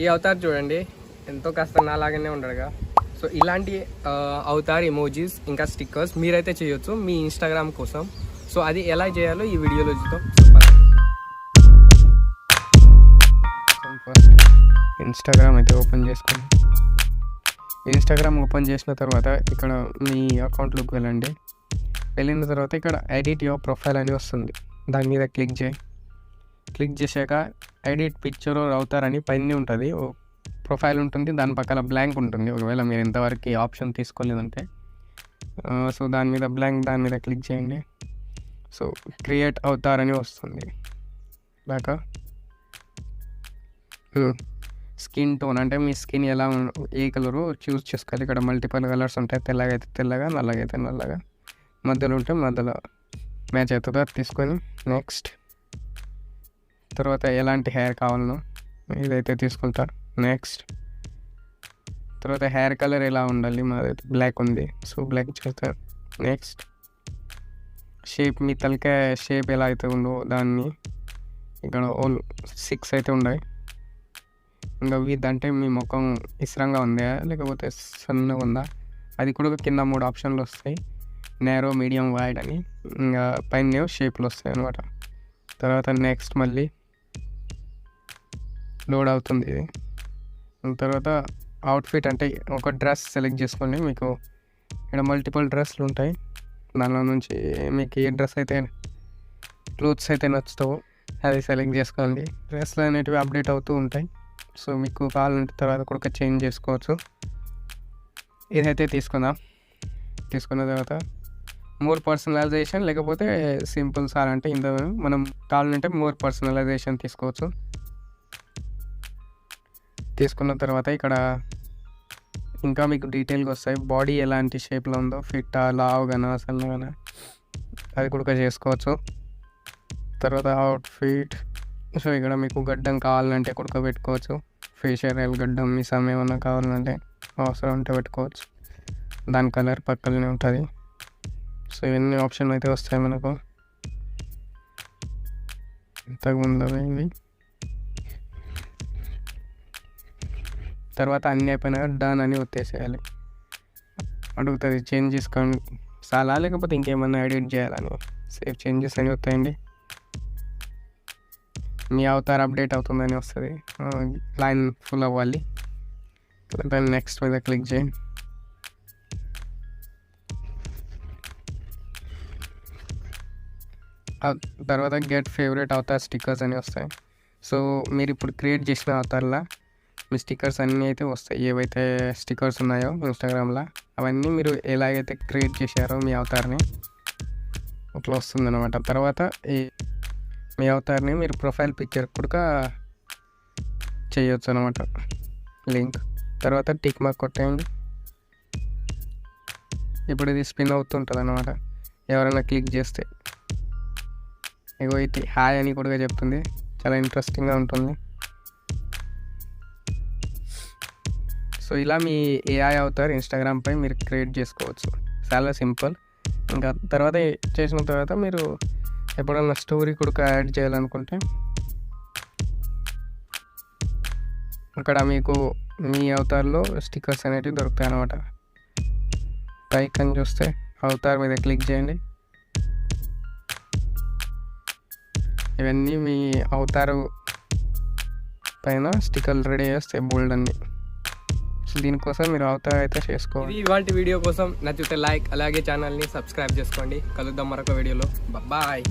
ఈ అవతార్ చూడండి, ఎంతో కాస్త నాలాగానే ఉండడుగా. సో ఇలాంటి అవతార్ ఎమోజీస్ ఇంకా స్టిక్కర్స్ మీరైతే చేయొచ్చు మీ ఇన్స్టాగ్రామ్ కోసం. సో అది ఎలా చేయాలో ఈ వీడియోలో చూద్దాం. ఫస్ట్ ఇన్స్టాగ్రామ్ అయితే ఓపెన్ చేసుకోండి. ఇన్స్టాగ్రామ్ ఓపెన్ చేసిన తర్వాత ఇక్కడ మీ అకౌంట్లోకి వెళ్ళండి. వెళ్ళిన తర్వాత ఇక్కడ ఎడిట్ యువర్ ప్రొఫైల్ అని వస్తుంది, దాని మీద క్లిక్ చేయి. క్లిక్ చేశాక ఎడిట్ పిక్చర్ అవతార్ అని పైన ఉంటుంది, ప్రొఫైల్ ఉంటుంది, దాని పక్కన బ్లాంక్ ఉంటుంది. ఒకవేళ మీరు ఇంతవరకు ఆప్షన్ తీసుకోలేదంటే సో దాని మీద బ్లాంక్, దాని మీద క్లిక్ చేయండి. సో క్రియేట్ అవతార్ అని వస్తుంది. దాకా స్కిన్ టోన్ అంటే మీ స్కిన్ ఎలా ఏ కలరు చూస్ చేసుకోవాలి. ఇక్కడ మల్టిపుల్ కలర్స్ ఉంటాయి, తెల్లగైతే తెల్లగా, నల్లగైతే నల్లగా, మధ్యలో ఉంటే మధ్యలో మ్యాచ్ అవుతుందో అది తీసుకొని నెక్స్ట్. తర్వాత ఎలాంటి హెయిర్ కావాలనో ఇదైతే తీసుకుంటారు. నెక్స్ట్ తర్వాత హెయిర్ కలర్ ఎలా ఉండాలి, మాదైతే బ్లాక్ ఉంది, సో బ్లాక్ చేస్తారు. నెక్స్ట్ షేప్, మీ తలకాయ షేప్ ఎలా అయితే ఉందో దాన్ని ఇక్కడ 6 అయితే ఉన్నాయి. ఇంకా విత్ అంటే మీ ముఖం ఇసరంగా ఉందా లేకపోతే సన్నగా ఉందా, అది కూడా కింద 3 ఆప్షన్లు వస్తాయి, నేరో, మీడియం, వైడ్ అని. ఇంకా పైన షేప్లు వస్తాయి అనమాట. తర్వాత నెక్స్ట్ మళ్ళీ లోడ్ అవుతుంది ఇది. తర్వాత అవుట్ఫిట్ అంటే ఒక డ్రెస్ సెలెక్ట్ చేసుకోండి. మీకు ఇక్కడ మల్టిపుల్ డ్రెస్లు ఉంటాయి, దానిలో నుంచి మీకు ఏ డ్రెస్ అయితే క్లోత్స్ అయితే నచ్చుతావో అది సెలెక్ట్ చేసుకోండి. డ్రెస్లు అనేటివి అప్డేట్ అవుతూ ఉంటాయి, సో మీకు కావాలంటే తర్వాత కూడా చేంజ్ చేసుకోవచ్చు. ఇదైతే తీసుకున్న తర్వాత మోర్ పర్సనలైజేషన్ లేకపోతే సింపుల్ సార్ అంటే ఇంత మనం కావాలంటే మోర్ పర్సనలైజేషన్ తీసుకోవచ్చు. తీసుకున్న తర్వాత ఇక్కడ ఇంకా మీకు డీటెయిల్గా వస్తాయి, బాడీ ఎలాంటి షేప్లో ఉందో, ఫిట్ లావుగానా సన్నగానా అది కూడా చేసుకోవచ్చు. తర్వాత అవుట్ఫిట్, సో ఇక్కడ మీకు గడ్డం కావాలంటే కూడా పెట్టుకోవచ్చు, ఫేషియల్ గడ్డం మిసం ఏమన్నా కావాలంటే అవసరం ఉంటే పెట్టుకోవచ్చు, దాని కలర్ పక్కనే ఉంటుంది. సో ఇవన్నీ ఆప్షన్లు అయితే వస్తాయి మనకు. ఇంతకుముందు ఇవి తర్వాత అన్నీ అయిపోయినాక డన్ అని ఒత్తేసేయాలి. అడుగుతుంది చేంజ్ చేసుకోండి చాలా లేకపోతే ఇంకేమన్నా ఎడిట్ చేయాలని, సేవ్ చేంజెస్ అని వస్తాయండి. మీ అవతార్ అప్డేట్ అవుతుందని వస్తుంది, లైన్ ఫుల్ అవ్వాలి. దాన్ని నెక్స్ట్ మీద క్లిక్ చేయండి. తర్వాత గెట్ ఫేవరెట్ అవతార్ స్టిక్కర్స్ అని వస్తాయి. సో మీరు ఇప్పుడు క్రియేట్ చేసిన అవతార్లా మీ స్టిక్కర్స్ అన్నీ అయితే వస్తాయి, ఏవైతే స్టిక్కర్స్ ఉన్నాయో ఇన్స్టాగ్రామ్లో అవన్నీ మీరు ఎలాగైతే క్రియేట్ చేశారో మీ అవతార్ని అట్లా వస్తుంది అనమాట. తర్వాత మీ అవతార్ని మీరు ప్రొఫైల్ పిక్చర్ కూడా చేయొచ్చు అనమాట, లింక్. తర్వాత టిక్ మార్క్ కొట్టేయండి. ఇప్పుడు ఇది స్పిన్ అవుతుంటుంది అనమాట, ఎవరైనా క్లిక్ చేస్తే ఇగో ఇది హాయ్ అని కూడా చెప్తుంది, చాలా ఇంట్రెస్టింగ్గా ఉంటుంది. సో ఇలా మీ ఏఐ అవతార్ ఇన్స్టాగ్రామ్పై మీరు క్రియేట్ చేసుకోవచ్చు, చాలా సింపుల్. ఇంకా తర్వాత చేసిన తర్వాత మీరు ఎప్పుడన్నా స్టోరీ కూడా యాడ్ చేయాలనుకుంటే అక్కడ మీకు మీ అవతార్లో స్టిక్కర్స్ అనేటివి దొరుకుతాయి అన్నమాట. పైకని చూస్తే అవతార్ మీద క్లిక్ చేయండి. ఇవన్నీ మీ అవతారు పైన స్టిక్కర్లు రెడీ చేస్తాయి, బోల్డ్ అన్ని. దీనికోసం మీరు అవతార్ అయితే చేసుకోవాలి. ఇవాళ వీడియో కోసం నచ్చితే లైక్, అలాగే ఛానల్ని సబ్స్క్రైబ్ చేసుకోండి. కలుద్దాం మరొక వీడియోలో. బాయ్.